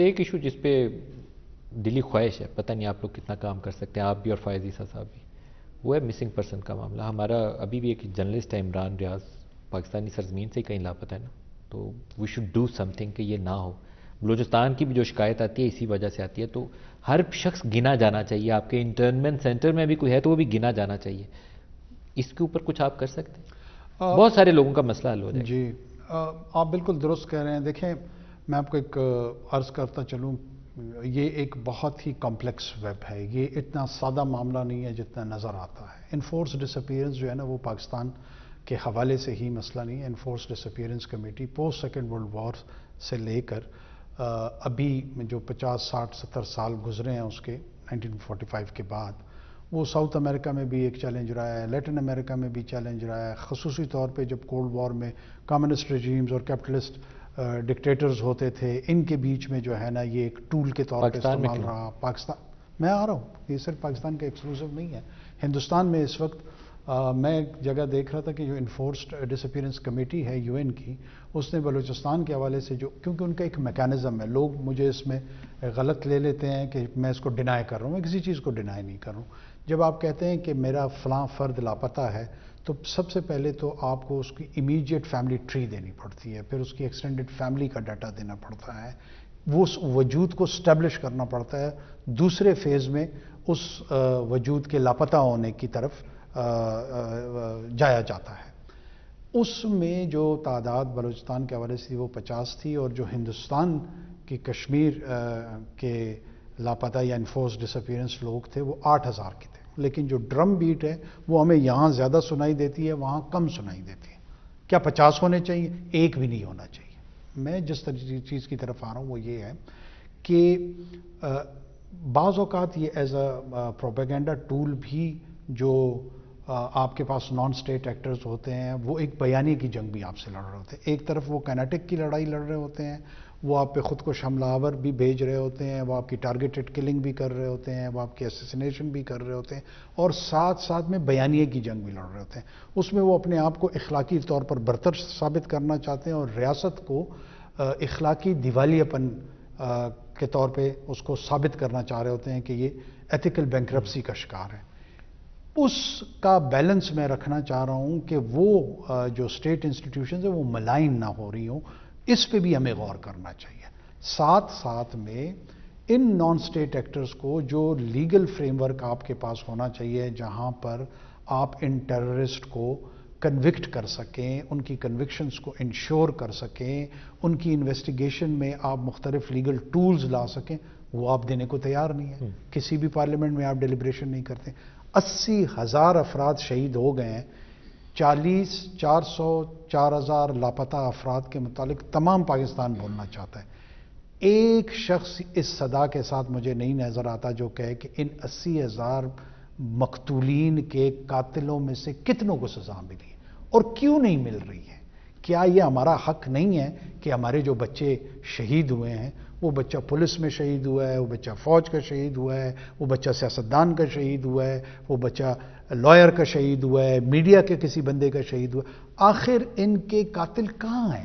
ایک ایشو جس پہ دلی خواہش ہے، پتہ نہیں آپ لوگ کتنا کام کر سکتے ہیں، آپ بھی اور فائز عیسیٰ صاحب بھی، وہ ہے مسنگ پرسن کا معاملہ. ہمارا ابھی بھی ایک جرنلسٹ ہے عمران ریاض، پاکستانی سرزمین سے ہی کہیں لاپتہ ہے نا. تو we should do something کہ یہ نہ ہو. بلوچستان کی بھی جو شکایت آتی ہے اسی وجہ سے آتی ہے. تو ہر شخص گنا جانا چاہیے. آپ کے انٹرنمنٹ سینٹر میں بھی کوئی ہے تو وہ بھی گنا جانا چاہیے. اس کے اوپر کچھ آپ کر سکتے ہیں؟ بہت سارے لوگوں کا مسئلہ حل ہو جائے گا. جی آپ بالکل درست کہہ رہے ہیں. دیکھیں میں آپ کو ایک عرض کرتا چلوں، یہ ایک بہت ہی کمپلیکس ویب ہے. یہ اتنا سادہ معاملہ نہیں ہے جتنا نظر آتا ہے. انفورس ڈس اپیئرنس جو ہے نا، وہ پاکستان کے حوالے سے ہی مسئلہ نہیں ہے. Enforced disappearance committee post second world war سے لے کر ابھی جو 50 60 70 سال گزرے ہیں اس کے 1945 کے بعد، وہ ساؤتھ امریکہ میں بھی ایک چیلنج رہا ہے، لیٹن امریکہ میں بھی چیلنج رہا ہے. خصوصی طور پہ جب کولڈ وار میں کمیونسٹ رجیمز اور کیپٹلسٹ ڈکٹیٹرز ہوتے تھے، ان کے بیچ میں جو ہے نا یہ ایک ٹول کے طور پہ استعمال رہا. پاکستان میں آ رہا ہوں، یہ صرف پاکستان کا ایکسکلوسیو نہیں ہے. ہندوستان میں اس وقت میں ایک جگہ دیکھ رہا تھا کہ جو انفورسڈ ڈس اپیئرنس کمیٹی ہے یو این کی، اس نے بلوچستان کے حوالے سے جو، کیونکہ ان کا ایک میکانزم ہے، لوگ مجھے اس میں غلط لے لیتے ہیں کہ میں اس کو ڈینائی کر رہا ہوں. میں کسی چیز کو ڈینائی نہیں کر رہا ہوں. جب آپ کہتے ہیں کہ میرا فلاں فرد لاپتہ ہے، تو سب سے پہلے تو آپ کو اس کی امیجیٹ فیملی ٹری دینی پڑتی ہے، پھر اس کی ایکسٹینڈڈ فیملی کا ڈاٹا دینا پڑتا ہے، وہ اس وجود کو اسٹیبلش کرنا پڑتا ہے. دوسرے فیز میں اس وجود کے لاپتہ ہونے کی طرف جایا جاتا ہے. اس میں جو تعداد بلوچستان کے حوالے سے وہ 50 تھی، اور جو ہندوستان کی کشمیر کے لاپتہ یا انفورس ڈس اپیئرنس لوگ تھے وہ 8000 کے تھے. لیکن جو ڈرم بیٹ ہے وہ ہمیں یہاں زیادہ سنائی دیتی ہے، وہاں کم سنائی دیتی ہے. کیا 50 ہونے چاہیے؟ ایک بھی نہیں ہونا چاہیے. میں جس چیز کی طرف آ رہا ہوں وہ یہ ہے کہ بعض اوقات یہ ایز اے پروپیگنڈا ٹول بھی جو آپ کے پاس نان اسٹیٹ ایکٹرز ہوتے ہیں، وہ ایک بیانیے کی جنگ بھی آپ سے لڑ رہے ہوتے ہیں. ایک طرف وہ کائنیٹک کی لڑائی لڑ رہے ہوتے ہیں، وہ آپ پہ خود کش حملہ آور بھی بھیج رہے ہوتے ہیں، وہ آپ کی ٹارگیٹڈ کلنگ بھی کر رہے ہوتے ہیں، وہ آپ کی اسیسینیشن بھی کر رہے ہوتے ہیں، اور ساتھ ساتھ میں بیانیے کی جنگ بھی لڑ رہے ہوتے ہیں. اس میں وہ اپنے آپ کو اخلاقی طور پر برتر ثابت کرنا چاہتے ہیں، اور ریاست کو اخلاقی دیوالیہ پن کے طور پہ اس کو ثابت کرنا چاہ رہے ہوتے ہیں کہ یہ ایتھیکل بینکرپسی کا شکار ہے. اس کا بیلنس میں رکھنا چاہ رہا ہوں کہ وہ جو اسٹیٹ انسٹیٹیوشنز ہیں وہ ملائن نہ ہو رہی ہوں. اس پہ بھی ہمیں غور کرنا چاہیے. ساتھ ساتھ میں ان نان اسٹیٹ ایکٹرز کو جو لیگل فریم ورک آپ کے پاس ہونا چاہیے، جہاں پر آپ ان ٹیررسٹ کو کنوکٹ کر سکیں، ان کی کنوکشنز کو انشور کر سکیں، ان کی انویسٹیگیشن میں آپ مختلف لیگل ٹولز لا سکیں، وہ آپ دینے کو تیار نہیں ہیں. کسی بھی پارلیمنٹ میں آپ ڈیلیبریشن نہیں کرتے. 80,000 افراد شہید ہو گئے ہیں. 400 4000 لاپتہ افراد کے متعلق تمام پاکستان بولنا چاہتا ہے. ایک شخص اس صدا کے ساتھ مجھے نہیں نظر آتا جو کہے کہ ان 80,000 مقتولین کے قاتلوں میں سے کتنوں کو سزا ملی ہے اور کیوں نہیں مل رہی ہے. کیا یہ ہمارا حق نہیں ہے کہ ہمارے جو بچے شہید ہوئے ہیں، وہ بچہ پولیس میں شہید ہوا ہے، وہ بچہ فوج کا شہید ہوا ہے، وہ بچہ سیاستدان کا شہید ہوا ہے، وہ بچہ لائر کا شہید ہوا ہے، میڈیا کے کسی بندے کا شہید ہوا ہے، آخر ان کے قاتل کہاں ہیں؟